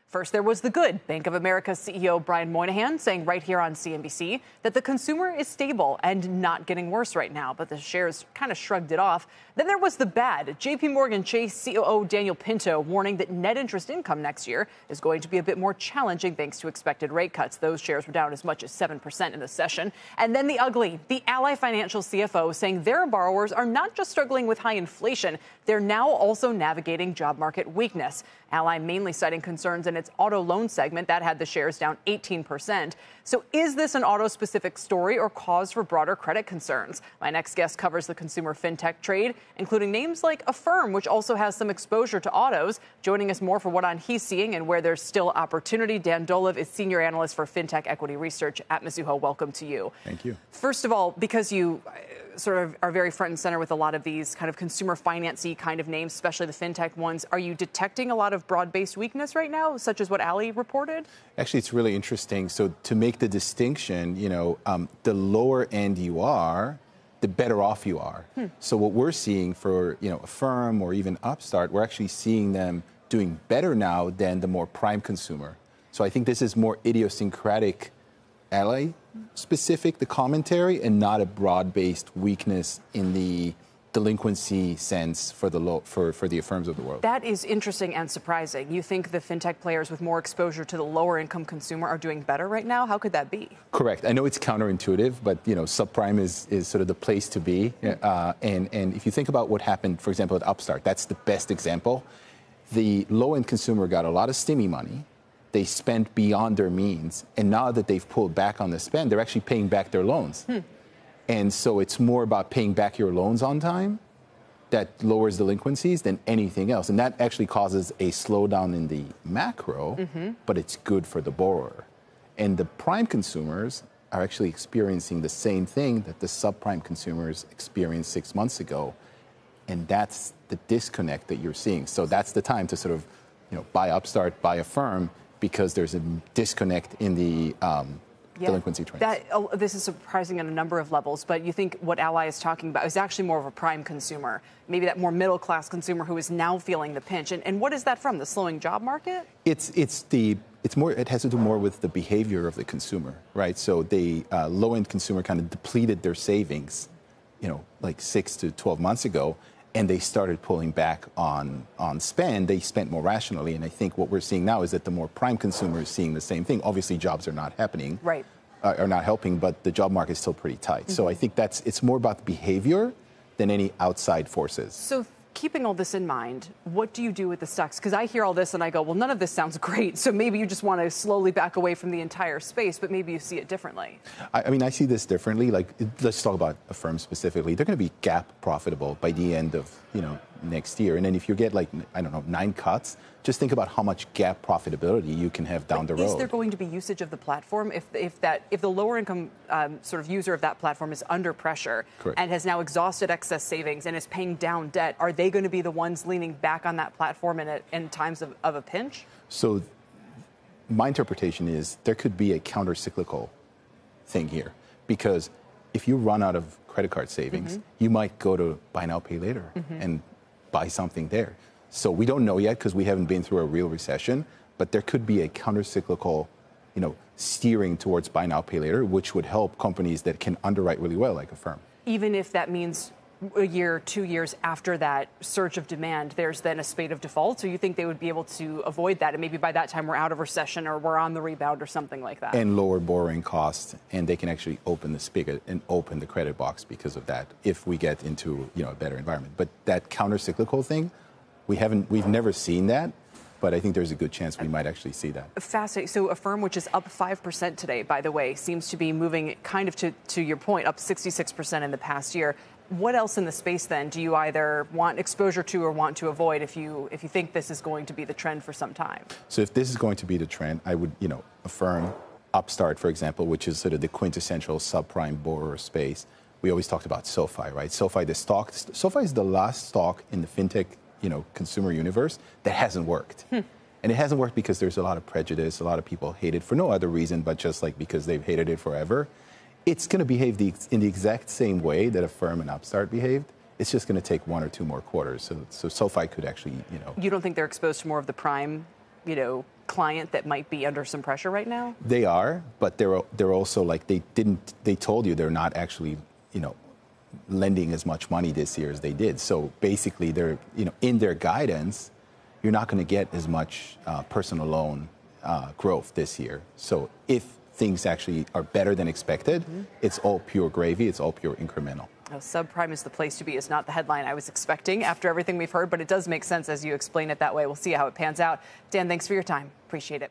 First, there was the good. Bank of America CEO Brian Moynihan saying right here on CNBC that the consumer is stable and not getting worse right now, but the shares kind of shrugged it off. Then there was the bad. JP Morgan Chase COO Daniel Pinto warning that net interest income next year is going to be a bit more challenging thanks to expected rate cuts. Those shares were down as much as 7% in the session. And then the ugly, the Ally Financial CFO saying their borrowers are not just struggling with high inflation, they're now also navigating job market weakness. Ally mainly citing concerns in its auto loan segment that had the shares down 18%. So is this an auto-specific story or cause for broader credit concerns? My next guest covers the consumer fintech trade, including names like Affirm, which also has some exposure to autos. Joining us more for what he's seeing and where there's still opportunity, Dan Dolev is senior analyst for fintech equity research at Mizuho. Welcome to you. Thank you. First of all, because you sort of are very front and center with a lot of these kind of consumer finance-y kind of names, especially the fintech ones, are you detecting a lot of broad-based weakness right now, such as what Ally reported? Actually, it's really interesting. So to make the distinction, the lower end you are, the better off you are. So what we're seeing for, Affirm or even Upstart, we're actually seeing them doing better now than the more prime consumer. So I think this is more idiosyncratic Ally specific, the commentary, and not a broad-based weakness in the delinquency sense for the Affirms of the world. That is interesting and surprising. You think the fintech players with more exposure to the lower income consumer are doing better right now? How could that be? Correct. I know it's counterintuitive, but subprime is sort of the place to be. And if you think about what happened, for example, at Upstart, that's the best example. The low-end consumer got a lot of stimmy money. They spent beyond their means. And now that they've pulled back on the spend, they're actually paying back their loans. And so it's more about paying back your loans on time that lowers delinquencies than anything else. And that actually causes a slowdown in the macro, but it's good for the borrower. And the prime consumers are actually experiencing the same thing that the subprime consumers experienced 6 months ago. And that's the disconnect that you're seeing. So that's the time to sort of, buy Upstart, buy Affirm, because there's a disconnect in the delinquency trends. This is surprising on a number of levels, but you think what Ally is talking about is actually more of a prime consumer, maybe that more middle-class consumer who is now feeling the pinch. And what is that from, the slowing job market? It has to do more with the behavior of the consumer, right? So the low-end consumer kind of depleted their savings, like 6 to 12 months ago, and they started pulling back on spend. They spent more rationally. And I think what we're seeing now is that the more prime consumer is seeing the same thing. Obviously, jobs are not happening, right? Are not helping, but the job market is still pretty tight. So I think it's more about the behavior than any outside forces. So keeping all this in mind, what do you do with the stocks? Because I hear all this and I go, well, none of this sounds great. So maybe you just want to slowly back away from the entire space, but maybe you see it differently. I see this differently. Like, let's talk about Affirm specifically. They're going to be GAAP profitable by the end of, next year. And then if you get 9 cuts, just think about how much GAAP profitability you can have down the road. Is there going to be usage of the platform if the lower income sort of user of that platform is under pressure and has now exhausted excess savings and is paying down debt? Are they going to be the ones leaning back on that platform in times of a pinch? So my interpretation is there could be a counter-cyclical thing here, because if you run out of credit card savings, you might go to buy now, pay later and buy something there. So we don't know yet because we haven't been through a real recession, but there could be a counter-cyclical, steering towards buy now, pay later, which would help companies that can underwrite really well, like Affirm. Even if that means a year, 2 years after that surge of demand, there's then a spate of defaults? So you think they would be able to avoid that? And maybe by that time we're out of recession or we're on the rebound or something like that. And lower borrowing costs. And they can actually open the spigot and open the credit box because of that if we get into, a better environment. But that counter-cyclical thing, we've never seen that. But I think there's a good chance we might actually see that. Fascinating. So Affirm, which is up 5% today, by the way, seems to be moving kind of to your point, up 66% in the past year. What else in the space, then, do you either want exposure to or want to avoid if you think this is going to be the trend for some time? So if this is going to be the trend, I would, Affirm, Upstart, for example, which is sort of the quintessential subprime borrower space. We always talked about SoFi, right? SoFi is the last stock in the fintech, consumer universe that hasn't worked. And it hasn't worked because there's a lot of prejudice. A lot of people hate it for no other reason but just because they've hated it forever. It's going to behave in the exact same way that Affirm and Upstart behaved. It's just going to take 1 or 2 more quarters. So SoFi could actually, You don't think they're exposed to more of the prime client that might be under some pressure right now? They are, but they're also like they told you they're not actually, lending as much money this year as they did. So basically, they're, in their guidance, you're not going to get as much personal loan growth this year. So if things actually are better than expected, it's all pure gravy. It's all pure incremental. Oh, subprime is the place to be is not the headline I was expecting after everything we've heard, but it does make sense as you explain it that way. We'll see how it pans out. Dan, thanks for your time. Appreciate it.